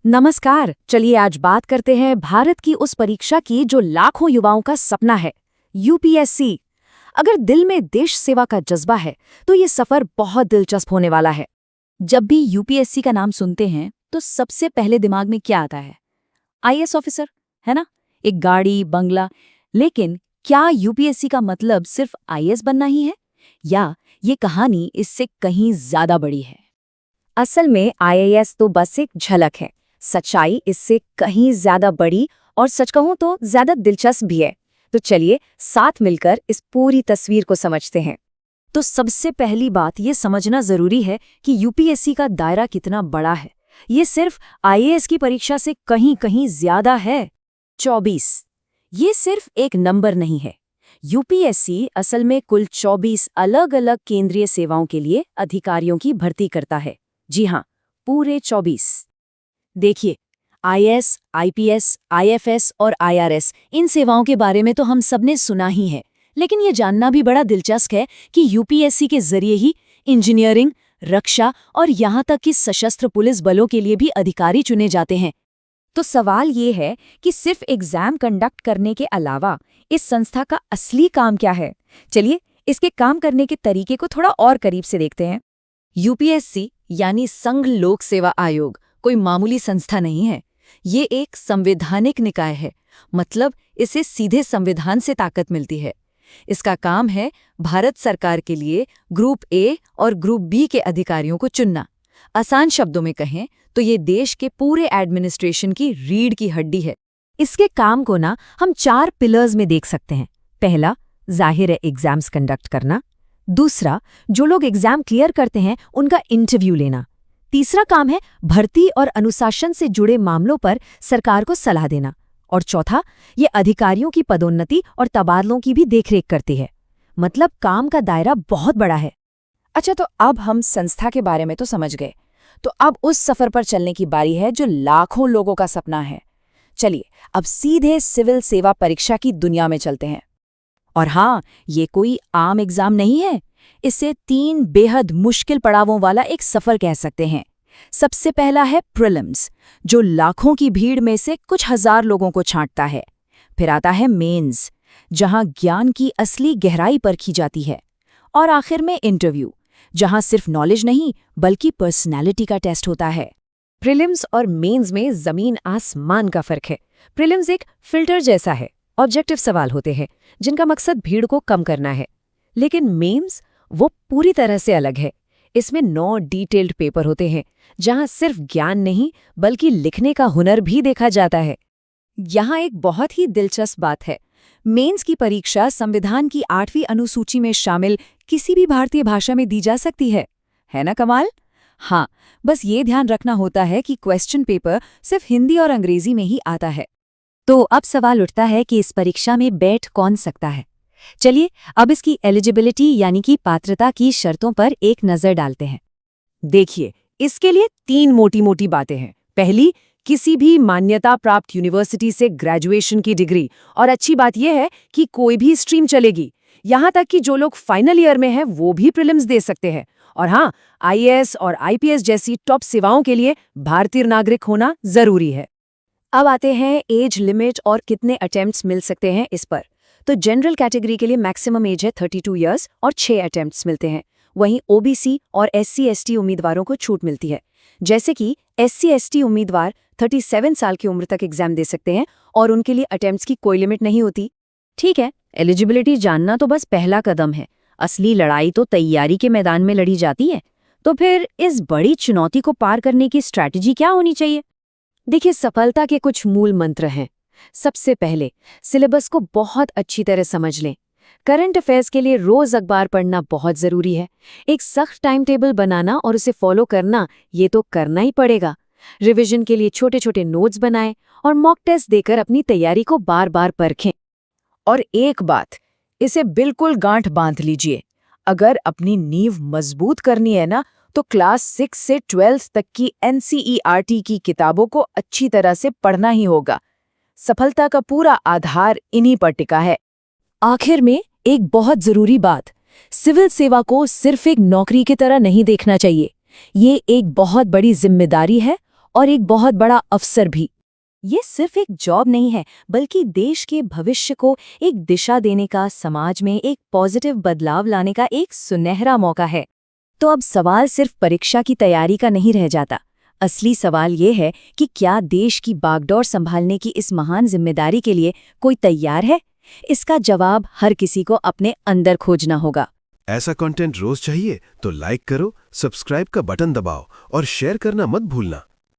नमस्कार। चलिए आज बात करते हैं भारत की उस परीक्षा की जो लाखों युवाओं का सपना है, यूपीएससी। अगर दिल में देश सेवा का जज्बा है तो ये सफर बहुत दिलचस्प होने वाला है। जब भी यूपीएससी का नाम सुनते हैं तो सबसे पहले दिमाग में क्या आता है? आईएएस ऑफिसर, है ना? एक गाड़ी, बंगला। लेकिन क्या यूपीएससी का मतलब सिर्फ आईएएस बनना ही है, या ये कहानी इससे कहीं ज्यादा बड़ी है? असल में आईएएस तो बस एक झलक है, सच्चाई इससे कहीं ज्यादा बड़ी और सच कहूं तो ज्यादा दिलचस्प भी है। तो चलिए साथ मिलकर इस पूरी तस्वीर को समझते हैं। तो सबसे पहली बात ये समझना जरूरी है कि यूपीएससी का दायरा कितना बड़ा है। ये सिर्फ आईएएस की परीक्षा से कहीं कहीं ज्यादा है। 24 ये सिर्फ एक नंबर नहीं है। यूपीएससी असल में कुल 24 अलग अलग केंद्रीय सेवाओं के लिए अधिकारियों की भर्ती करता है। जी हाँ, पूरे 24। देखिए, आईएएस, आईपीएस, आईएफएस और आईआरएस, इन सेवाओं के बारे में तो हम सबने सुना ही है, लेकिन ये जानना भी बड़ा दिलचस्प है कि यूपीएससी के जरिए ही इंजीनियरिंग, रक्षा और यहाँ तक कि सशस्त्र पुलिस बलों के लिए भी अधिकारी चुने जाते हैं। तो सवाल ये है कि सिर्फ एग्जाम कंडक्ट करने के अलावा इस संस्था का असली काम क्या है? चलिए इसके काम करने के तरीके को थोड़ा और करीब से देखते हैं। यूपीएससी यानी संघ लोक सेवा आयोग कोई मामूली संस्था नहीं है। ये एक संवैधानिक निकाय है, मतलब इसे सीधे संविधान से ताकत मिलती है। इसका काम है भारत सरकार के लिए ग्रुप ए और ग्रुप बी के अधिकारियों को चुनना। आसान शब्दों में कहें तो ये देश के पूरे एडमिनिस्ट्रेशन की रीढ़ की हड्डी है। इसके काम को ना हम 4 पिलर्स में देख सकते हैं। पहला, जाहिर है एग्जाम्स कंडक्ट करना। दूसरा, जो लोग एग्जाम क्लियर करते हैं उनका इंटरव्यू लेना। तीसरा काम है भर्ती और अनुशासन से जुड़े मामलों पर सरकार को सलाह देना। और चौथा, ये अधिकारियों की पदोन्नति और तबादलों की भी देखरेख करती है। मतलब काम का दायरा बहुत बड़ा है। अच्छा, तो अब हम संस्था के बारे में तो समझ गए, तो अब उस सफर पर चलने की बारी है जो लाखों लोगों का सपना है। चलिए अब सीधे सिविल सेवा परीक्षा की दुनिया में चलते हैं। और हाँ, ये कोई आम एग्जाम नहीं है। इसे 3 बेहद मुश्किल पड़ावों वाला एक सफर कह सकते हैं। सबसे पहला है प्रीलिम्स, जो लाखों की भीड़ में से कुछ हजार लोगों को छांटता है। फिर आता है मेंस, जहां ज्ञान की असली गहराई परखी जाती है। और आखिर में इंटरव्यू, जहां सिर्फ नॉलेज नहीं बल्कि पर्सनैलिटी का टेस्ट होता है। प्रीलिम्स और मेंस में जमीन आसमान का फर्क है। प्रीलिम्स एक फिल्टर जैसा है, ऑब्जेक्टिव सवाल होते हैं जिनका मकसद भीड़ को कम करना है। लेकिन मेंस वो पूरी तरह से अलग है। इसमें 9 डिटेल्ड पेपर होते हैं जहां सिर्फ ज्ञान नहीं बल्कि लिखने का हुनर भी देखा जाता है। यहाँ एक बहुत ही दिलचस्प बात है। मेंस की परीक्षा संविधान की 8वीं अनुसूची में शामिल किसी भी भारतीय भाषा में दी जा सकती है ना कमाल? हाँ, बस ये ध्यान रखना होता है कि क्वेश्चन पेपर सिर्फ हिंदी और अंग्रेजी में ही आता है। तो अब सवाल उठता है कि इस परीक्षा में बैठ कौन सकता है? चलिए अब इसकी एलिजिबिलिटी यानी कि पात्रता की शर्तों पर एक नजर डालते हैं। देखिए, इसके लिए 3 मोटी बातें हैं। पहली, किसी भी मान्यता प्राप्त यूनिवर्सिटी से ग्रेजुएशन की डिग्री। और अच्छी बात यह है कि कोई भी स्ट्रीम चलेगी, यहाँ तक कि जो लोग फाइनल ईयर में हैं वो भी प्रीलिम्स दे सकते हैं। और हाँ, आईएएस और आईपीएस जैसी टॉप सेवाओं के लिए भारतीय नागरिक होना जरूरी है। अब आते हैं एज लिमिट और कितने अटेम्प्ट्स मिल सकते हैं इस पर। तो जनरल कैटेगरी के लिए मैक्सिमम एज है 32 इयर्स और 6 अटेम्प्ट्स मिलते हैं। वहीं ओबीसी और एससी/एसटी उम्मीदवारों को छूट मिलती है। जैसे कि एससी/एसटी उम्मीदवार 37 साल की उम्र तक एग्जाम दे सकते हैं और उनके लिए अटेम्प्ट्स की कोई लिमिट नहीं होती। ठीक है, एलिजिबिलिटी जानना तो बस पहला कदम है। असली लड़ाई तो तैयारी के मैदान में लड़ी जाती है। तो फिर इस बड़ी चुनौती को पार करने की स्ट्रैटेजी क्या होनी चाहिए? देखिए, सफलता के कुछ मूल मंत्र हैं। सबसे पहले, सिलेबस को बहुत अच्छी तरह समझ लें। करंट अफेयर्स के लिए रोज अखबार पढ़ना बहुत जरूरी है। एक सख्त टाइम टेबल बनाना और उसे फॉलो करना, ये तो करना ही पड़ेगा। रिवीजन के लिए छोटे छोटे नोट्स बनाएं और मॉक टेस्ट देकर अपनी तैयारी को बार बार परखें। और एक बात, इसे बिल्कुल गांठ बांध लीजिए। अगर अपनी नींव मजबूत करनी है ना, तो क्लास 6 से 12th तक की एनसीईआरटी की किताबों को अच्छी तरह से पढ़ना ही होगा। सफलता का पूरा आधार इन्हीं पर टिका है। आखिर में एक बहुत जरूरी बात, सिविल सेवा को सिर्फ एक नौकरी की तरह नहीं देखना चाहिए। ये एक बहुत बड़ी जिम्मेदारी है और एक बहुत बड़ा अवसर भी। ये सिर्फ एक जॉब नहीं है, बल्कि देश के भविष्य को एक दिशा देने का, समाज में एक पॉजिटिव बदलाव लाने का एक सुनहरा मौका है। तो अब सवाल सिर्फ परीक्षा की तैयारी का नहीं रह जाता। असली सवाल ये है कि क्या देश की बागडोर संभालने की इस महान जिम्मेदारी के लिए कोई तैयार है? इसका जवाब हर किसी को अपने अंदर खोजना होगा। ऐसा कंटेंट रोज चाहिए तो लाइक करो, सब्सक्राइब का बटन दबाओ और शेयर करना मत भूलना।